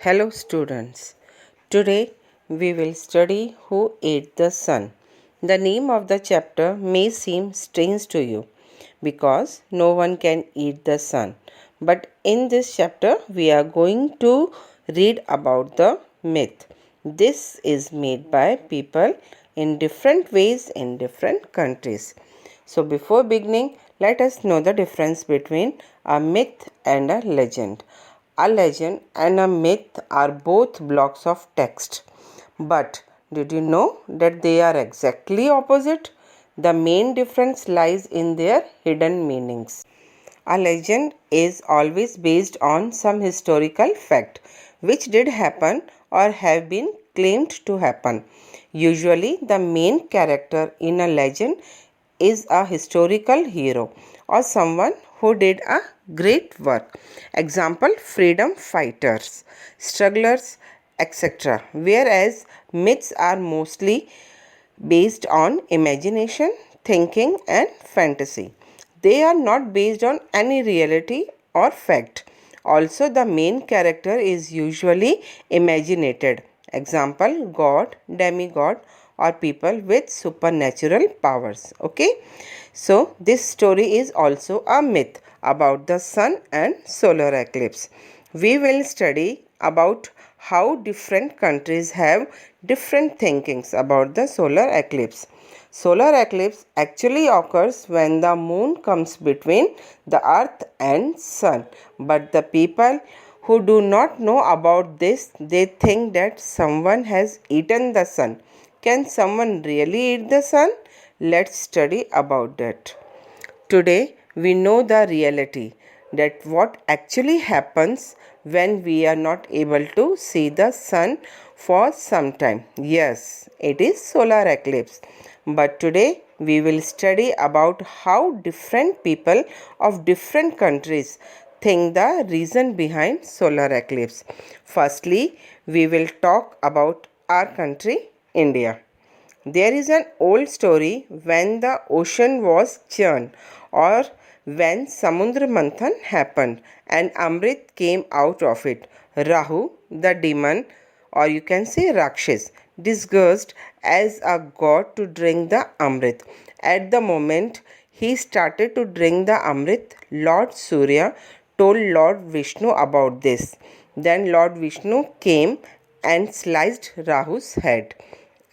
Hello students. Today we will study Who Ate the Sun. The name of the chapter may seem strange to you because no one can eat the sun. But in this chapter we are going to read about the myth. This is made by people in different ways in different countries. So before beginning, let us know the difference between a myth and a legend. A legend and a myth are both blocks of text. But did you know that they are exactly opposite? The main difference lies in their hidden meanings. A legend is always based on some historical fact which did happen or have been claimed to happen. Usually, the main character in a legend is a historical hero or someone who did a great work. Example, freedom fighters, strugglers, etc. Whereas myths are mostly based on imagination, thinking, and fantasy. They are not based on any reality or fact. Also, the main character is usually imaginated. Example, God, demigod, or people with supernatural powers. Okay, so this story is also a myth about the sun and solar eclipse. We will study about how different countries have different thinkings about the solar eclipse. Solar eclipse actually occurs when the moon comes between the earth and sun, but the people who do not know about this, they think that someone has eaten the sun. Can someone really eat the sun? Let's study about that. Today we know the reality that what actually happens when we are not able to see the sun for some time. Yes, it is solar eclipse. But today we will study about how different people of different countries think the reason behind solar eclipse. Firstly, we will talk about our country, India. There is an old story when the ocean was churned or when Samudra Manthan happened and Amrit came out of it. Rahu, the demon, or you can say Rakshas, disguised as a god to drink the Amrit. At the moment he started to drink the Amrit, Lord Surya told Lord Vishnu about this. Then Lord Vishnu came and sliced Rahu's head,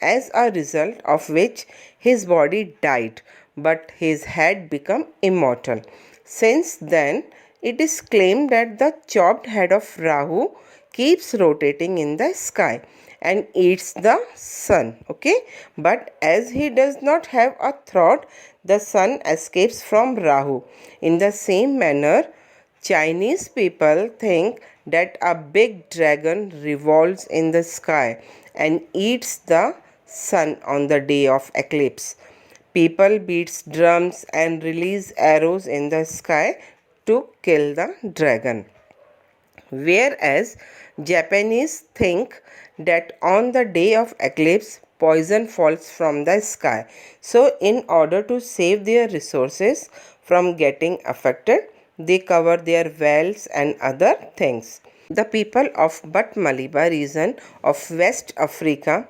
as a result of which his body died, but his head became immortal. Since then, it is claimed that the chopped head of Rahu keeps rotating in the sky and eats the sun. Okay, but as he does not have a throat, the sun escapes from Rahu. In the same manner, Chinese people think that a big dragon revolves in the sky and eats the sun on the day of eclipse. People beat drums and release arrows in the sky to kill the dragon. Whereas Japanese think that on the day of eclipse, poison falls from the sky. So in order to save their resources from getting affected, they cover their wells and other things. The people of BATAMMALIBA region of West Africa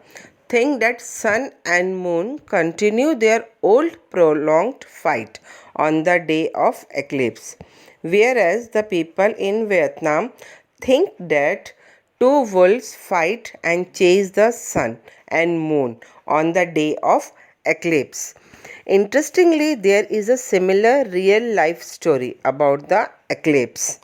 think that sun and moon continue their old prolonged fight on the day of eclipse, whereas the people in Vietnam think that two wolves fight and chase the sun and moon on the day of eclipse. Interestingly, there is a similar real life story about the eclipse.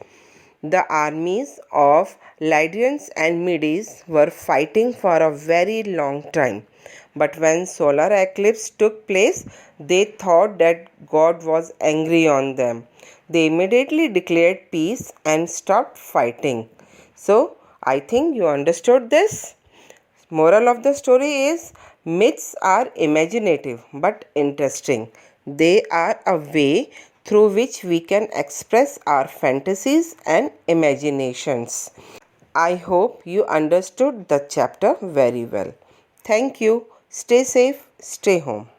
The armies of LYDIANS and MYTHOLOGY were fighting for a very long time. But when solar eclipse took place, they thought that God was angry on them. They immediately declared peace and stopped fighting. So, I think you understood this. Moral of the story is myths are imaginative but interesting. They are a way through which we can express our fantasies and imaginations. I hope you understood the chapter very well. Thank you. Stay safe, stay home.